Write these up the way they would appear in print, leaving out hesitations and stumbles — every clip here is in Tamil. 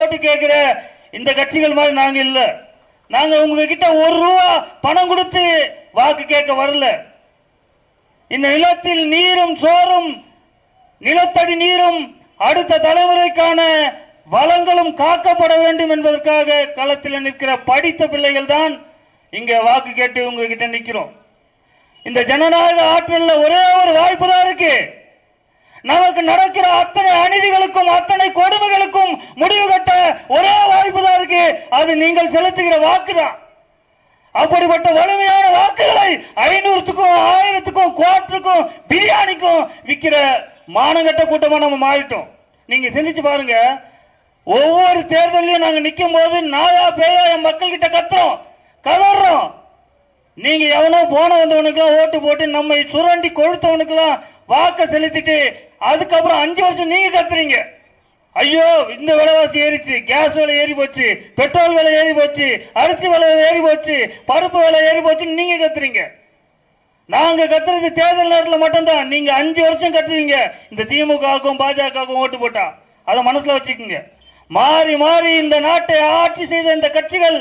ஓட்டு கேட்கிற இந்த கட்சிகள் மாதிரி நாங்க இல்ல. நாங்க உங்ககிட்ட ₹1 பணம் கொடுத்து வாக்கு கேட்க வரல. இந்த நிலத்தில் நீரும் சோறும் நிலத்தடி நீரும் அடுத்த தலைமுறைக்கான வளங்களும் காக்கப்பட வேண்டும் என்பதற்காக களத்தில் நிற்கிற படித்த பிள்ளைகள் தான் இங்க வாக்கு கேட்டு உங்ககிட்ட நிக்கிறோம். இந்த ஜனநாயக ஆற்றல்ல ஒரே ஒரு வாய்ப்பு தான் இருக்கு. நமக்கு நடக்கிற அத்தனை அநீதிகளுக்கும் அத்தனை கொடுமைகளுக்கும் முடிவு கட்ட ஒரே வாய்ப்பு தான் இருக்கு. அது நீங்கள் செலுத்துகிற வாக்கு தான். அப்படிப்பட்ட வலிமையான வாக்குகளை 500க்கும் 1000க்கும் கோட்டுக்கும் பிரியாணிக்கும் விற்கிற மானங்கட்ட கூட்டமா நம்ம மாறிட்டோம். நீங்க சிந்திச்சு பாருங்க. ஒவ்வொரு தேர்தலையும் நாங்க நிக்கும் போது நாயா பேயா என் மக்கள் கிட்ட கத்துறோம், கதறோம். நீங்க எவனோ போன வந்தவனுக்குலாம் ஓட்டு போட்டு நம்மை சுரண்டி கொழுத்தவனுக்குலாம் வாக்க செலுத்திட்டு அதுக்கப்புறம் 5 வருஷம் நீங்க கத்துறீங்க. ஐயோ இந்த விலைவாசி ஏறிச்சு, கேஸ் விலை ஏறி போச்சு, பெட்ரோல் விலை ஏறி போச்சு, அரிசி விலை ஏறி போச்சு, பருப்பு விலை ஏறி போச்சுன்னு நீங்க கத்துறீங்க. நாங்க கத்துறது தேர்தல் நேரத்தில் மட்டும்தான். நீங்க 5 வருஷம் கத்துவீங்க இந்த திமுகவுக்கும் பாஜகவுக்கும் ஓட்டு போட்டா. அதை மனசுல வச்சுக்கோங்க. மாறி மாறி இந்த நாட்டை ஆட்சி செய்த இந்த கட்சிகள்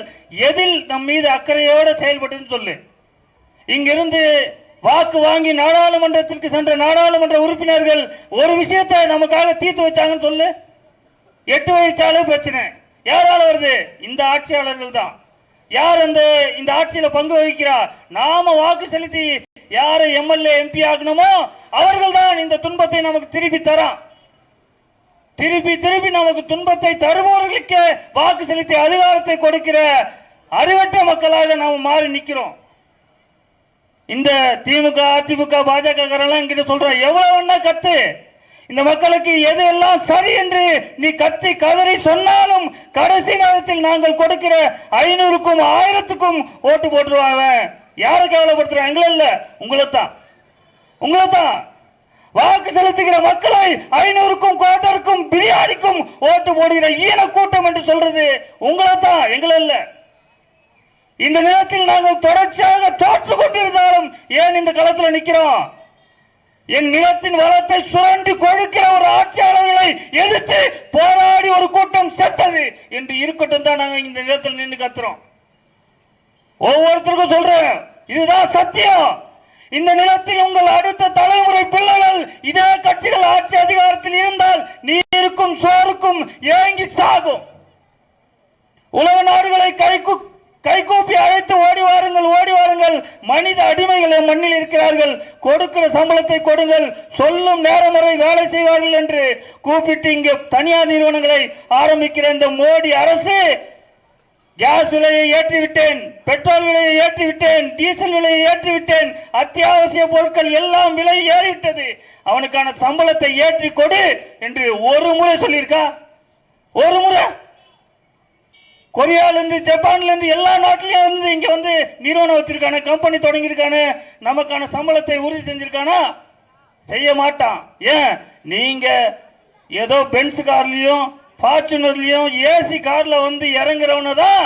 எதில் நம் மீது அக்கறையோடு செயல்பட்டு சொல்லு. இங்கிருந்து வாக்கு வாங்கி நாடாளுமன்றத்திற்கு சென்ற நாடாளுமன்ற உறுப்பினர்கள் ஒரு விஷயத்தை நமக்காக தீர்த்து வச்சாங்கன்னு சொல்லு. 8 வழிச்சாலை பிரச்சனை யாரால வருது? இந்த ஆட்சியாளர்கள் தான். யார் இந்த ஆட்சியில பங்கு வகிக்கிறார்? நாம வாக்கு செலுத்தி யாரை எம்எல்ஏ எம்பி ஆகணுமோ அவர்கள் தான் இந்த துன்பத்தை நமக்கு திருப்பி தரான். திருப்பி திருப்பி நமக்கு துன்பத்தை தருபவர்களுக்கு வாக்கு செலுத்தி அதிகாரத்தை கொடுக்கிற அறிவற்ற மக்களாக நாம் மாறி நிற்கிறோம். இந்த திமுக அதிமுக பாஜக கிட்ட சொல்ற எவ்வளவு கத்து. இந்த மக்களுக்கு எது எல்லாம் சரி என்று நீ கத்தி கதறி சொன்னாலும் கடைசி நேரத்தில் நாங்கள் கொடுக்கிற 500க்கும் 1000க்கும் ஓட்டு போட்டுருவாங்க. யாரை கேவலப்படுத்துறோம்? எங்களை இல்ல, உங்களைத்தான். வாக்கு செலுத்துகிற மக்களை 500க்கும் கோட்டருக்கும் பிரியாணிக்கும் ஓட்டு போடுகிற ஈன கூட்டம் என்று சொல்றது உங்களைத்தான், எங்களை இல்ல. இந்த நேரத்தில் நாங்கள் தொடர்ச்சியாக தோற்று கொண்டிருந்தாலும் ஏன் இந்த களத்தில் நிற்கிறோம்? என் நிலத்தின் வளத்தை சுரண்டி கொழுக்கிற ஒரு ஆட்சியாளர்களை எதிர்த்து போராடி ஒரு கூட்டம் செத்தது என்று இருக்கட்டும் தான் நாங்கள் இந்த நிலத்தில் நின்று கத்துறோம். ஒவ்வொருத்தருக்கும் சொல்றேன், இதுதான் சத்தியம். இந்த நிலத்தில் உங்கள் அடுத்த தலைமுறை பிள்ளைகள் இதே கட்சிகள் ஆட்சி அதிகாரத்தில் இருந்தால் நீருக்கும் சோறுக்கும் ஏங்கி சாகும். உலக நாடுகளை கைகூப்பி அழைத்து ஓடி வாருங்கள், மனித அடிமைகளை மண்ணில் இருக்கிறார்கள், கொடுக்கிற சம்பளத்தை கொடுங்கள், சொல்லும் நேரம் வரை வேலை செய்வார்கள் என்று கூப்பிட்டு இங்கே தனியார் நிறுவனங்களை ஆரம்பிக்கிற இந்த மோடி அரசு கேஸ் விலையை ஏற்றிவிட்டேன், பெட்ரோல் விலையை ஏற்றிவிட்டேன், டீசல் விலையை ஏற்றிவிட்டேன், அத்தியாவசிய பொருட்கள் எல்லாம் விலை ஏறிவிட்டது, அவனுக்கான சம்பளத்தை ஏற்றி கொடு என்று ஒரு முறை சொல்லியிருக்கா? ஒரு முறை? கொரியால இருந்து ஜப்பான்ல இருந்து எல்லா நாட்டிலும் இருந்து இங்க வந்து நிறுவனம் வச்சிருக்கானே, கம்பெனி தொடங்கியிருக்கானே, நமக்கான சம்பளத்தை உறுதி செஞ்சிருக்கானா? செய்ய மாட்டான். ஏன்? நீங்க ஏதோ பென்ஸ் கார்லயும் ஃபார்ச்சுனர்லயும் ஏசி கார்ல வந்து இறங்குறவன தான்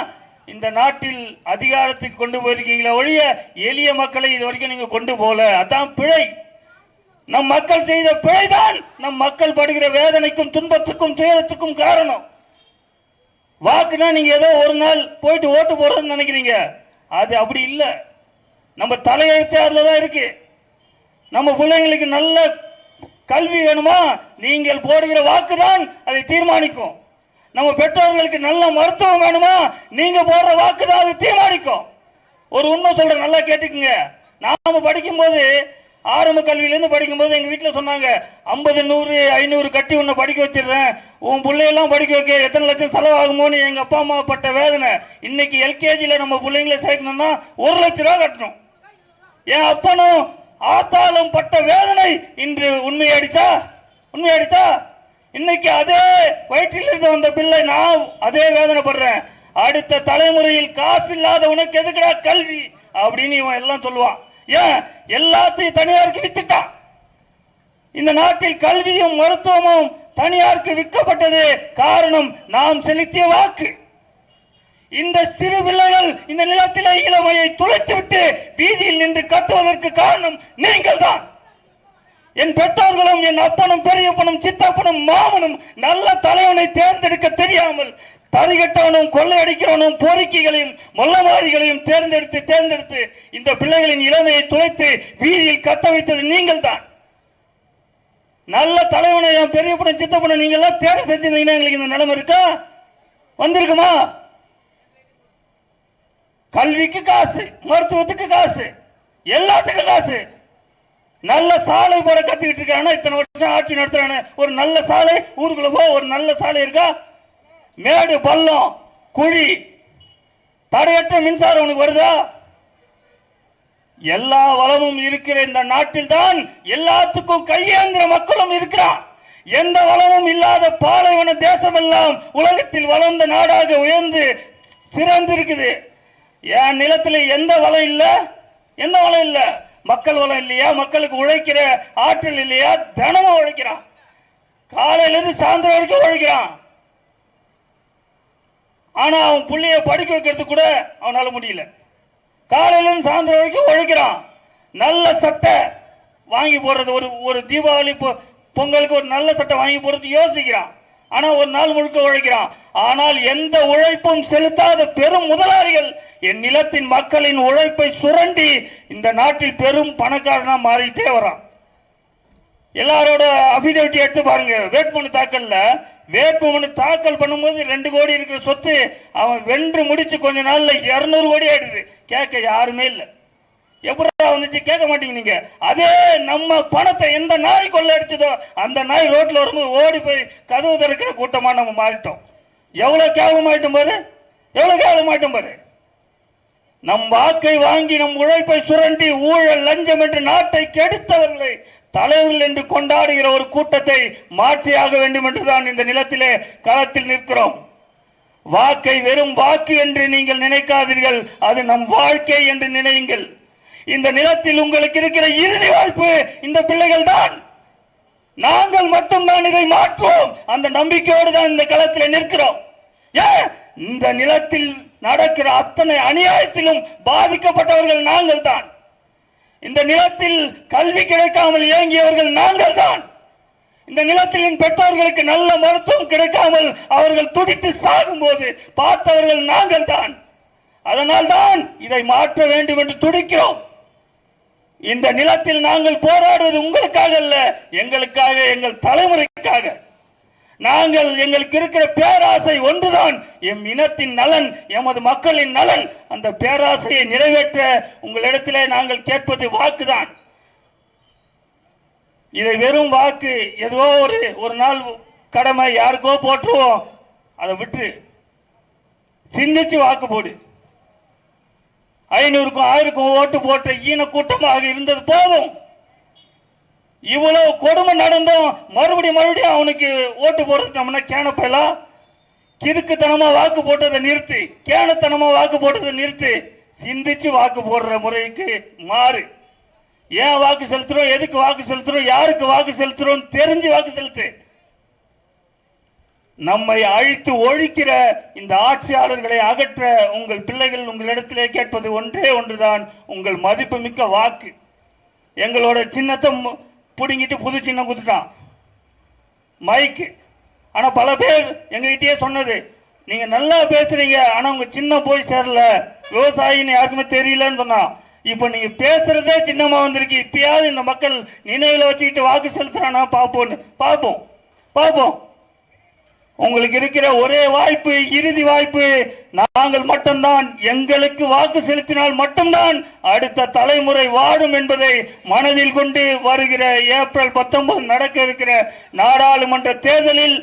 இந்த நாட்டில் அதிகாரத்துக்கு கொண்டு போயிருக்கீங்களா ஒழிய எளிய மக்களை இது வரைக்கும் நீங்க கொண்டு போல. அதான் பிழை. நம் மக்கள் செய்த பிழைதான் நம் மக்கள் படுகிற வேதனைக்கும் துன்பத்துக்கும் துயரத்துக்கும் காரணம். வாக்குனா நீங்க ஏதோ ஒரு நாள் போயிட்டு ஓட்டு போடுறதுன்னு நினைக்கிறீங்க. அது அப்படி இல்லை. நம்ம தலையெழுத்து அதுல தான் இருக்கு. நம்ம பிள்ளைங்களுக்கு நல்ல கல்வி வேணுமா? நீங்கள் போடுகிற வாக்குதான் அதை தீர்மானிக்கும். நம்ம பெற்றோர்களுக்கு நல்ல மருத்துவம் வேணுமா? நீங்க போடுற வாக்குதான் அதை தீர்மானிக்கும். ஒரு உண்மை சொல்றேன், நல்லா கேட்டுக்குங்க. நாம படிக்கும் போது ஆரம்ப கல்வியிலிருந்து படிக்கும்போது எங்க வீட்டில் சொன்னாங்க, 50, 100, 500 கட்டி உன்னை படிக்க வச்சிடுறேன், உன் பிள்ளையெல்லாம் படிக்க வைக்க எத்தனை லட்சம் செலவாகுமோன்னு எங்க அப்பா அம்மா பட்ட வேதனை. இன்னைக்கு எல்கேஜில நம்ம பிள்ளைங்களை சேர்க்கணும்னா 1 லட்சம் ரூபாய் கட்டணும். என் அப்பனும் ஆத்தாலும் பட்ட வேதனை இன்று உண்மையாயிடுச்சா? இன்னைக்கு அதே வயிற்றில் இருந்து வந்த பிள்ளை நான் அதே வேதனைப்படுறேன். அடுத்த தலைமுறையில் காசு இல்லாத உனக்கு எதுக்குடா கல்வி அப்படின்னு இவன் எல்லாம் சொல்லுவான். ஏன்? எல்லாத்தையும் தனியாருக்கு வித்துட்டான். இந்த நாட்டில் கல்வியும் மருத்துவமும் தனியாருக்கு விற்கப்பட்டது. காரணம் நாம் செலுத்திய வாக்கு. இந்த சிறு பிள்ளைகள் இந்த நிலத்திலே இளமையை துளைத்து விட்டு வீதியில் நின்று கத்துவதற்கு காரணம் நீங்கள் தான். என் பெற்றோர்களும் என் அப்பனும் பெரியப்பனும் சித்தப்பனும் மாமனும் நல்ல தலைவனை தேர்ந்தெடுக்க தெரியாமல் தரிகட்டவனும் கொள்ளையடிக்கிறவனும் பொறுக்கிகளையும் மொல்லமாரிகளையும் தேர்ந்தெடுத்து இந்த பிள்ளைகளின் இளமையை துளைத்து வீதியில் கத்த வைத்தது நீங்கள் தான். நல்ல தலைவனை என் பெரியப்பனும் சித்தப்பனும் நீங்க எல்லாம் தேர்வு செஞ்சிருந்தீங்கன்னா எங்களுக்கு இந்த நிலைமை இருக்கா? வந்திருக்குமா? கல்விக்கு காசு, மருத்துவத்துக்கு காசு, எல்லாத்துக்கும் காசு. நல்ல சாலை போட கத்துக்கிட்டு இருக்கான, இத்தனை வருஷம் ஆட்சி நடத்துறான, ஒரு நல்ல சாலை ஊருக்குள்ள போ, ஒரு நல்ல சாலை இருக்கா? மேடு பள்ளம் குழி தடையற்ற மின்சாரம் உனக்கு வருதா? எல்லா வளமும் இருக்கிற இந்த நாட்டில் தான் எல்லாத்துக்கும் கையேந்திர மக்களும் இருக்கிறான். எந்த வளமும் இல்லாத பாலைவன தேசம் எல்லாம் உலகத்தில் வளர்ந்த நாடாக உயர்ந்து சிறந்து இருக்குது. என் நிலத்தில் எந்த வளம் இல்ல, எந்த வளம் இல்ல? மக்கள் வளம் இல்லையா? மக்களுக்கு உழைக்கிற ஆற்றல் இல்லையா? தினமும் உழைக்கிறான், காலையில இருந்து சாயந்தரம் வரைக்கும் உழைக்கிறான். ஆனா அவன் புள்ளைய படிக்க வைக்கிறது கூட அவனால முடியல. காலையில இருந்து சாயந்தரம் வரைக்கும் உழைக்கிறான். நல்ல சட்டை வாங்கி போடுறது, ஒரு தீபாவளி பொங்கலுக்கு ஒரு நல்ல சட்டை வாங்கி போடுறது யோசிக்கிறான். ஆனா ஒரு நாள் முழுக்க உழைக்கிறான். ஆனால் எந்த உழைப்பும் செலுத்தாத பெரும் முதலாளிகள் என் நிலத்தின் மக்களின் உழைப்பை சுரண்டி இந்த நாட்டில் பெரும் பணக்காரனா மாறிட்டே வரான். எல்லாரோட அபிடேவிட் எடுத்து பாருங்க. வேட்புமனு தாக்கல் பண்ணும்போது 2 கோடி இருக்கிற சொத்து அவன் வென்று முடிச்சு கொஞ்ச நாள்ல 200 கோடி ஆயிடுது. கேட்க யாருமே இல்லை. எப்படா வந்துச்சு? கேட்க மாட்டீங்க நீங்க. அதே நம்ம பணத்தை எந்த நாய் கொள்ளையடிச்சதோ அந்த நாய் ரோட்ல வரும்போது ஓடி போய் கதவு திறக்கிற கூட்டமா நம்ம மாறிட்டோம். எவ்வளவு கேவலமாயிட்டோம் பாரு, எவ்வளவு கேவலமாயிட்டோம் பாரு. நம் வாக்கை வாங்கி நம் உழைப்பை சுரண்டி ஊழல் லஞ்சம் என்று நாட்டை கெடுத்தவர்களை தலைவர்கள் என்று கொண்டாடுகிற ஒரு கூட்டத்தை மாற்றியாக வேண்டும் என்றுதான் இந்த நிலத்திலே களத்தில் நிற்கிறோம். வாக்கை வெறும் வாக்கு என்று நீங்கள் நினைக்காதீர்கள், அது நம் வாழ்க்கை என்று நினையுங்கள். இந்த நிலத்தில் உங்களுக்கு இருக்கிற இறுதி வாய்ப்பு இந்த பிள்ளைகள் தான். நாங்கள் மட்டும்தான் இதை மாற்றுவோம். அந்த நம்பிக்கையோடு தான் இந்த களத்தில் நிற்கிறோம். ஏன் இந்த நிலத்தில் நடக்கிற அத்தனை அநியாயத்திலும் பாதிக்கப்பட்டவர்கள் நாங்கள் தான். இந்த நிலத்தில் கல்வி கிடைக்காமல் இயங்கியவர்கள் நாங்கள் தான். இந்த நிலத்தின் பெற்றோர்களுக்கு நல்ல மருத்துவம் கிடைக்காமல் அவர்கள் துடித்து சாகும் போது பார்த்தவர்கள் நாங்கள் தான். அதனால் தான் இதை மாற்ற வேண்டும் என்று துடிக்கிறோம். இந்த நிலத்தில் நாங்கள் போராடுவது உங்களுக்காக அல்ல, எங்களுக்காக, எங்கள் தலைமுறைக்காக. நாங்கள் எங்களுக்கு இருக்கிற பேராசை ஒன்றுதான், எம் இனத்தின் நலன், எமது மக்களின் நலன். அந்த பேராசையை நிறைவேற்ற உங்களிடத்திலே நாங்கள் கேட்பது வாக்குதான். இதை வெறும் வாக்கு, ஏதோ ஒரு நாள் கடமை யாருக்கோ போட்டுருவோம், அதை விட்டு சிந்திச்சு வாக்கு போடு. 500க்கும் 1000க்கும் ஓட்டு போட்ட ஈன கூட்டமாக இருந்தது போதும். இவ்வளவு கொடுமை நடந்தும் மறுபடியும் அவனுக்கு ஓட்டு போடுறது நம்ம கேனப்பெல்லாம் கிறுக்குத்தனமா வாக்கு போட்டதை நிறுத்து, கேனத்தனமா வாக்கு போட்டதை நிறுத்து, சிந்திச்சு வாக்கு போடுற முறைக்கு மாறு. ஏன் வாக்கு செலுத்துறோம், எதுக்கு வாக்கு செலுத்துறோம், யாருக்கு வாக்கு செலுத்துறோம் தெரிஞ்சு வாக்கு செலுத்து. நம்மை அழித்து ஒழிக்கிற இந்த ஆட்சியாளர்களை அகற்ற உங்கள் பிள்ளைகள் உங்களிடத்திலே கேட்பது ஒன்றே ஒன்றுதான், உங்கள் மதிப்பு மிக்க வாக்கு. எங்களோட சின்னத்தை புடுங்கிட்டு புது சின்னம் குத்துட்டான், மைக்கு. ஆனா பல பேர் எங்ககிட்டயே சொன்னது, நீங்க நல்லா பேசுறீங்க, ஆனா உங்க சின்னம் போய் சேரல, விவசாயின்னு யாருக்குமே தெரியலன்னு சொன்னா. இப்ப நீங்க பேசுறதே சின்னமா வந்திருக்கு. இப்பயாவது இந்த மக்கள் நினைவுல வச்சுக்கிட்டு வாக்கு செலுத்துறானா பார்ப்போம். உங்களுக்கு இருக்கிற ஒரே வாய்ப்பு, இறுதி வாய்ப்பு, நாங்கள் மட்டும்தான். எங்களுக்கு வாக்கு செலுத்தினால் மட்டும்தான் அடுத்த தலைமுறை வாழும் என்பதை மனதில் கொண்டு வருகிற ஏப்ரல் 19 நடக்க இருக்கிற நாடாளுமன்ற தேர்தலில்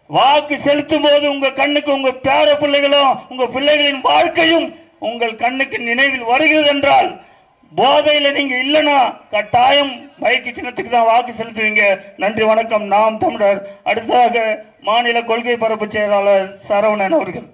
வாக்கு செலுத்தும் போது உங்க கண்ணுக்கு உங்க பேர பிள்ளைகளும் உங்க பிள்ளைகளின் வாழ்க்கையும் உங்கள் கண்ணுக்கு நினைவில் வருகிறது என்றால், போதையில நீங்க இல்லைன்னா கட்டாயம் பைக்கு சின்னத்துக்கு தான் வாக்கு செலுத்துவீங்க. நன்றி, வணக்கம். நாம் தமிழர். அடுத்ததாக மாநில கொள்கை பரப்பு செயலாளர் சரவணன் அவர்கள்.